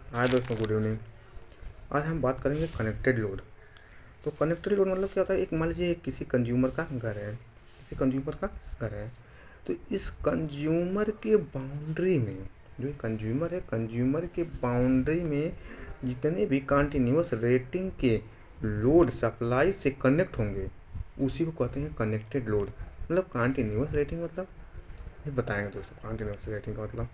हाय दोस्तों, good evening. आज हम बात करेंगे कनेक्टेड लोड। तो कनेक्टेड लोड मतलब क्या होता है? एक मान लीजिए किसी कंज्यूमर का घर है, तो इस कंज्यूमर के बाउंड्री में, जो कंज्यूमर है, कंज्यूमर के बाउंड्री में जितने भी कंटिन्यूअस रेटिंग के लोड सप्लाई से कनेक्ट होंगे उसी को कहते हैं कनेक्टेड लोड। मतलब कंटिन्यूअस रेटिंग मतलब ये बताएंगे दोस्तों। कंटिन्यूअस रेटिंग का मतलब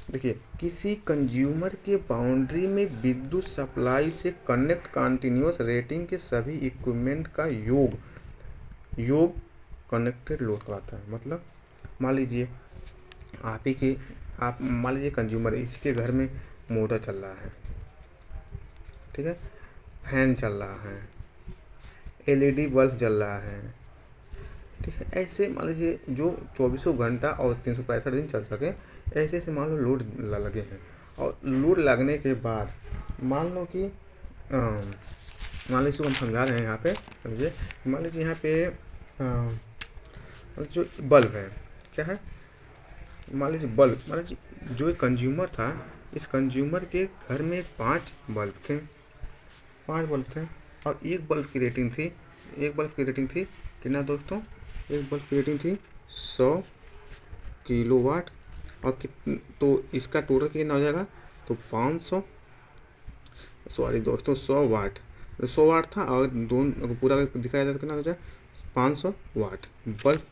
देखिए, किसी कंज्यूमर के बाउंड्री में विद्युत सप्लाई से कनेक्ट कंटिन्यूअस रेटिंग के सभी इक्विपमेंट का योग कनेक्टेड लोड कहलाता है। मतलब मान लीजिए आप मान लीजिए कंज्यूमर है, इसके घर में मोटर चल रहा है, ठीक है, फैन चल रहा है, एलईडी बल्ब जल रहा है, ठीक है। ऐसे मान लीजिए जो 24 घंटा और 365 दिन चल सके, ऐसे ऐसे मान लो लोड लगे हैं। और लोड लगने के बाद मान लो कि मान लीजिए इसको हम समझा रहे हैं यहाँ पे, समझिए। मान लीजिए यहाँ पे जो बल्ब है, क्या है, मान लीजिए बल्ब, मान लीजिए जो एक कंज्यूमर था, इस कंज्यूमर के घर में 5 बल्ब थे और एक बल्ब की रेटिंग थी कितना दोस्तों? एक बल्ब की रेटिंग थी 100 किलोवाट। और तो इसका टोटल कितना हो जाएगा? तो 500, सॉरी दोस्तों, 100 वाट। 100 वाट था और दोनों पूरा दिखाया जाता कितना हो जाए? 500 वाट बल्ब।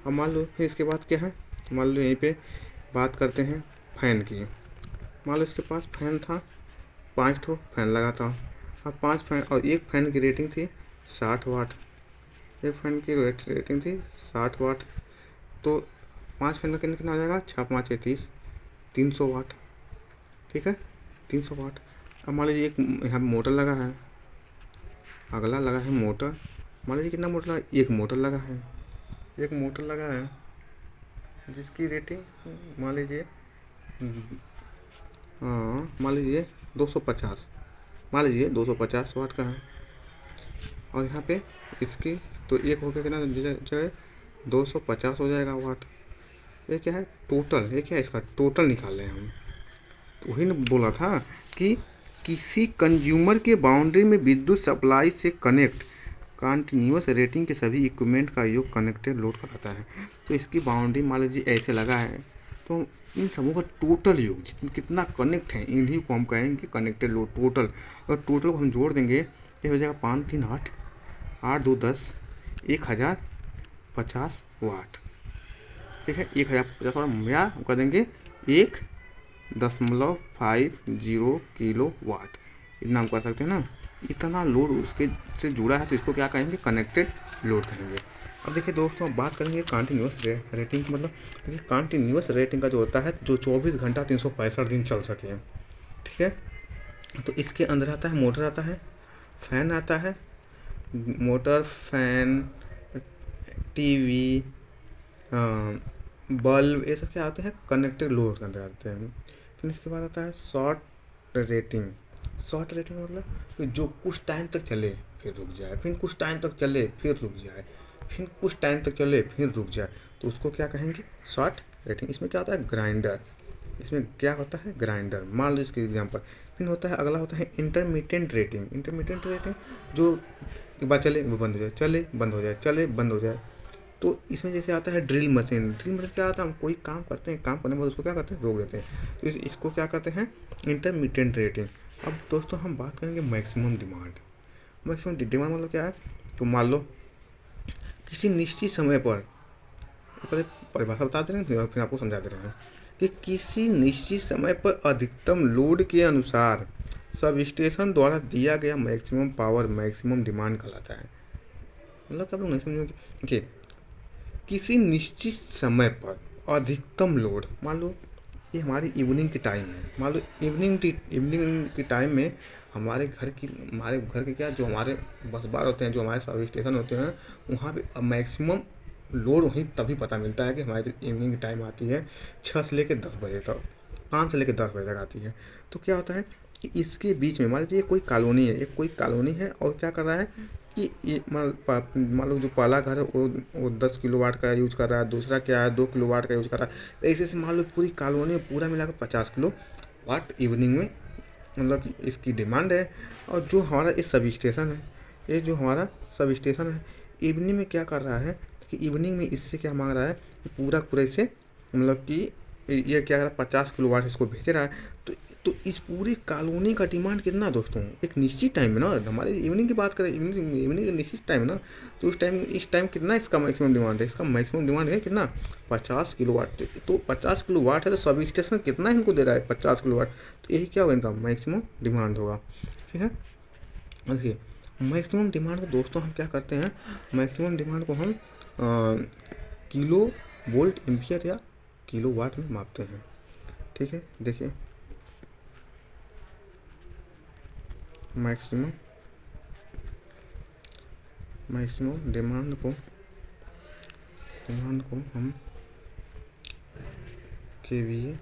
अब मान लो फिर इसके बाद क्या है, मान लो यहीं पे बात करते हैं फैन की। मान लो इसके पास फैन था, 5 फैन लगा था। अब 5 फैन और एक फैन की रेटिंग थी 60 वाट। एक फैन की रेटिंग थी 60 वाट। तो 5 फैन का कितना हो जाएगा? 6×5 = 30, 300 वाट, ठीक है, 300 वाट। अब मान लीजिए एक यहाँ मोटर लगा है, अगला लगा है मोटर। मान लीजिए कितना मोटर लगा? एक मोटर लगा है जिसकी रेटिंग मान लीजिए 250, 250 वाट का है। और यहाँ पे इसकी तो एक हो गया कितना जो है 250 हो जाएगा वाट। ये क्या है? टोटल। ये क्या है? इसका टोटल निकाल रहे हैं हम। तो वही ने बोला था कि किसी कंज्यूमर के बाउंड्री में विद्युत सप्लाई से कनेक्ट कंटिन्यूअस रेटिंग के सभी इक्विपमेंट का योग कनेक्टेड लोड कहलाता है। तो इसकी बाउंड्री मान लीजिए ऐसे लगा है, तो इन सबों का टोटल योग कितना कनेक्ट है, इन्हीं को हम कहेंगे कनेक्टेड लोड टोटल। और टोटल को हम जोड़ देंगे, ये हो जाएगा 5 3 8, 8 2 10, 1050 वाट, ठीक है। 1050 वाट या कर देंगे 1.50 किलोवाट, इतना हम कर सकते हैं ना। इतना लोड उसके से जुड़ा है तो इसको क्या कहेंगे? कनेक्टेड लोड कहेंगे। अब देखिए दोस्तों, अब बात करेंगे कंटिन्यूअस रेटिंग की। मतलब देखिए, कंटिन्यूअस रेटिंग का जो होता है, जो 24 घंटा 365 दिन चल सके, ठीक है। तो इसके अंदर आता है मोटर, आता है फैन, आता है मोटर, फैन, टीवी, बल्ब, ये सब क्या आते हैं? कनेक्टेड लोड के अंदर आते हैं। फिर इसके बाद आता है शॉर्ट रेटिंग। शॉर्ट रेटिंग मतलब कि जो कुछ टाइम तक चले फिर रुक जाए, फिर कुछ टाइम तक चले फिर रुक जाए, फिर कुछ टाइम तक चले फिर रुक जाए, तो उसको क्या कहेंगे? Short rating. इसमें क्या होता है? ग्राइंडर। इसमें क्या होता है? ग्राइंडर। मान लो इसके एग्जांपल। फिर होता है अगला, होता है इंटरमिटेंट रेटिंग। जो एक बार चले वो बंद हो जाए, चले बंद हो जाए, चले बंद हो जाए। तो इसमें जैसे आता है ड्रिल मशीन। क्या होता है? हम कोई काम करते हैं, काम करने के बाद उसको क्या करते हैं? रोक देते हैं। तो इसको क्या कहते हैं? Intermittent rating. अब दोस्तों हम बात करेंगे मैक्सिमम डिमांड। मैक्सिमम डिमांड मतलब क्या है? तो मान लो किसी निश्चित समय पर, पहले परिभाषा बता दे रहे हैं फिर आपको समझा दे रहे हैं कि किसी निश्चित समय पर अधिकतम लोड के अनुसार सब स्टेशन द्वारा दिया गया मैक्सिमम पावर मैक्सिमम डिमांड कहलाता है। मतलब क्या आप लोग नहीं समझोगे? देखिए, किसी निश्चित समय पर अधिकतम लोड, मान लो ये हमारी इवनिंग की टाइम है, मान लो इवनिंग की टाइम में हमारे घर के क्या, जो हमारे बस बार होते हैं, जो हमारे सब स्टेशन होते हैं, वहाँ पे मैक्सिमम लोड वहीं तभी पता मिलता है कि हमारी इवनिंग की टाइम आती है 6 से लेकर 10 बजे तक, 5 से लेकर 10 बजे तक आती है। तो क्या होता है कि इसके बीच में मान लीजिए कोई कॉलोनी है और क्या कर रहा है कि ये मान लो जो पहला घर है वो 10 किलोवाट का यूज कर रहा है, दूसरा क्या है 2 किलोवाट का यूज कर रहा है। ऐसे मान लो पूरी कॉलोनी में पूरा मिलाकर 50 किलोवाट इवनिंग में मतलब कि इसकी डिमांड है। और जो हमारा ये सब स्टेशन है, ये जो हमारा सब स्टेशन है, इवनिंग में क्या कर रहा है कि इवनिंग में इससे क्या मांग रहा है कि पूरा पूरा इसे मतलब कि ये क्या कर रहा है 50 किलोवाट इसको भेज रहा है। तो इस पूरी कॉलोनी का डिमांड कितना है दोस्तों, एक निश्चित टाइम है ना, हमारे इवनिंग की बात करें, इवनिंग का निश्चित टाइम है ना, तो इस टाइम कितना इसका मैक्सिमम डिमांड है, इसका मैक्सिमम डिमांड है कितना 50 किलोवाट। तो 50 किलोवाट है तो सब स्टेशन कितना इनको दे रहा है 50 किलोवाट, तो यही क्या होगा इनका मैक्सिमम डिमांड होगा। ठीक है, देखिए मैक्सिमम डिमांड को दोस्तों हम क्या करते हैं, मैक्सिमम डिमांड को हम किलो वोल्ट एम्पियर या किलो वाट में मापते हैं। ठीक है, देखिए मैक्सिमम डिमांड को हम केवीए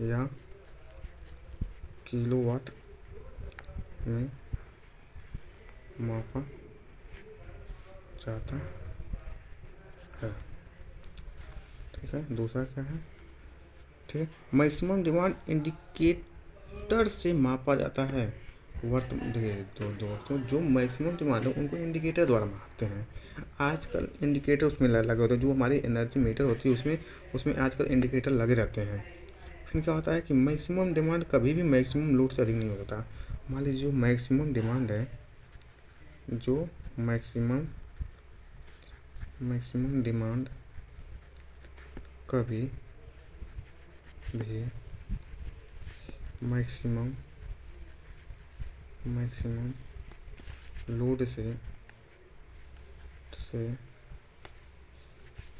या किलोवाट में मापा जाता है। ठीक है, दूसरा क्या है, ठीक है, मैक्सिमम डिमांड इंडिकेटर से मापा जाता है। देखिए दोस्तों जो मैक्सिमम डिमांड है उनको इंडिकेटर द्वारा मापते हैं। आजकल इंडिकेटर उसमें लगे होते हैं, जो हमारी एनर्जी मीटर होती है उसमें आजकल इंडिकेटर लगे रहते हैं। फिर क्या होता है कि मैक्सिमम डिमांड कभी भी मैक्सिमम लोड से अधिक नहीं होता। मान लीजिए जो मैक्सिमम डिमांड है, जो मैक्सिमम डिमांड कभी भी मैक्सिमम लोड से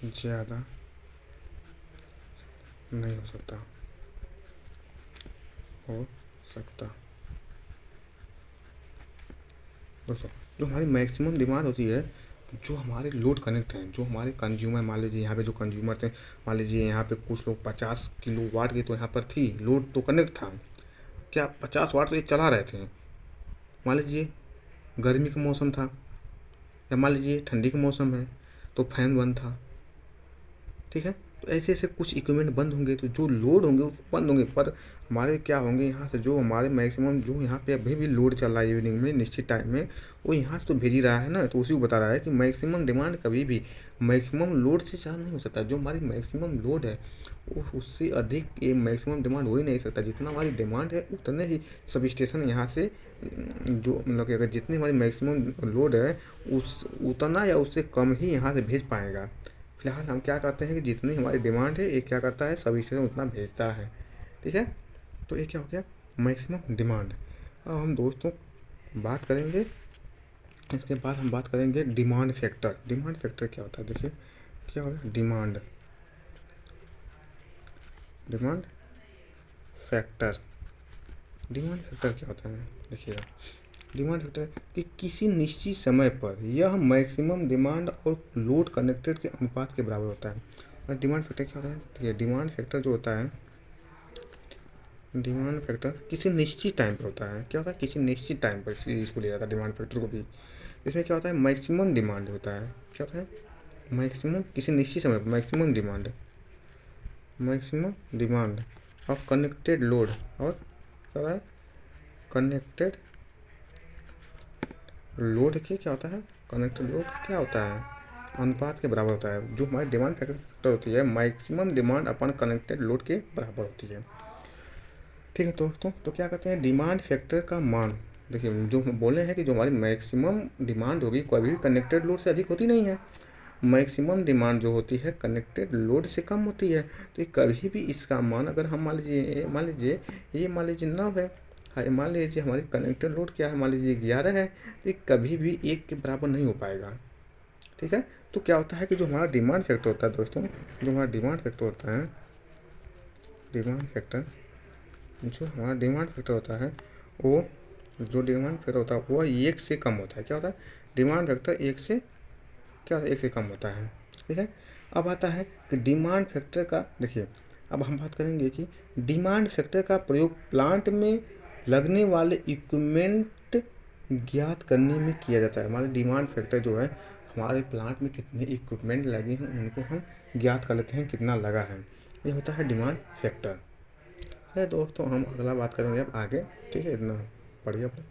ज़्यादा नहीं हो सकता दोस्तों। जो हमारी मैक्सिमम डिमांड होती है, जो हमारे लोड कनेक्ट हैं, जो हमारे कंज्यूमर, मान लीजिए यहाँ पे जो कंज्यूमर थे, मान लीजिए यहाँ पे कुछ लोग 50 किलोवाट की तो यहाँ पर थी, लोड तो कनेक्ट था, क्या 50 वाट तो ये चला रहे थे। मान लीजिए गर्मी का मौसम था या मान लीजिए ठंडी का मौसम है तो फैन बंद था। ठीक है, तो ऐसे ऐसे कुछ इक्विपमेंट बंद होंगे तो जो लोड होंगे वो बंद होंगे, पर हमारे क्या होंगे यहाँ से जो हमारे मैक्सिमम जो यहाँ पे अभी भी लोड चल रहा है इवनिंग में निश्चित टाइम में, वो यहाँ से तो भेज ही रहा है ना, तो उसी को बता रहा है कि मैक्सिमम डिमांड कभी भी मैक्सिमम लोड से ज़्यादा नहीं हो सकता। जो हमारी मैक्सिमम लोड है वो उससे अधिक ये मैक्सिमम डिमांड हो ही नहीं सकता। जितना हमारी डिमांड है उतने ही सब स्टेशन यहाँ से जो मतलब कि अगर जितनी हमारी मैक्सिमम लोड है उतना या उससे कम ही यहाँ से भेज पाएगा। फिलहाल हम क्या करते हैं कि जितनी हमारी डिमांड है ये क्या करता है सब स्टेशन उतना भेजता है। ठीक है, तो ये क्या हो गया मैक्सिमम डिमांड। अब हम दोस्तों बात करेंगे, इसके बाद हम बात करेंगे डिमांड फैक्टर। डिमांड फैक्टर क्या होता है, देखिए क्या होगा डिमांड फैक्टर। डिमांड फैक्टर क्या होता है, देखिएगा डिमांड फैक्टर कि किसी निश्चित समय पर यह मैक्सिमम डिमांड और लोड कनेक्टेड के अनुपात के बराबर होता है। और डिमांड फैक्टर क्या होता है, देखिए डिमांड फैक्टर जो होता है, डिमांड फैक्टर किसी निश्चित टाइम पर होता है। क्या होता है, किसी निश्चित टाइम पर इसको लिया जाता है डिमांड फैक्टर को भी। इसमें क्या होता है मैक्सिमम डिमांड होता है, क्या होता है मैक्सिमम किसी निश्चित समय पर maximum demand of connected load, और क्या होता है कनेक्टेड लोड के क्या होता है कनेक्टेड लोड क्या होता है अनुपात के बराबर होता है। जो हमारी डिमांड फैक्टर होती है मैक्सिमम डिमांड अपन कनेक्टेड लोड के बराबर होती है। ठीक है दोस्तों, तो क्या कहते हैं डिमांड फैक्टर का मान, देखिए जो हम बोले हैं कि जो हमारी मैक्सिमम डिमांड होगी कभी भी कनेक्टेड लोड से अधिक होती नहीं है। मैक्सिमम डिमांड जो होती है कनेक्टेड लोड से कम होती है। तो ये कभी भी इसका मान अगर हम मान लीजिए ये 9 है, मान लीजिए हमारी कनेक्टेड लोड क्या है, मान लीजिए 11 है, तो ये कभी भी 1 के बराबर नहीं हो पाएगा। ठीक है, तो क्या होता है कि जो हमारा डिमांड फैक्टर होता है दोस्तों, जो हमारा डिमांड फैक्टर होता है, जो हमारा डिमांड फैक्टर होता है वो जो डिमांड फैक्टर होता है वो 1 से कम होता है। क्या होता है डिमांड फैक्टर 1 से क्या होता है 1 से कम होता है। ठीक है, अब आता है कि डिमांड फैक्टर का, देखिए अब हम बात करेंगे कि डिमांड फैक्टर का प्रयोग प्लांट में लगने वाले इक्विपमेंट ज्ञात करने में किया जाता है। हमारे डिमांड फैक्टर जो है हमारे प्लांट में कितने इक्विपमेंट लगे हैं उनको हम ज्ञात कर लेते हैं कितना लगा है, ये होता है डिमांड फैक्टर। है दोस्तों, हम अगला बात करेंगे अब आगे। ठीक है, इतना पढ़िए अपना।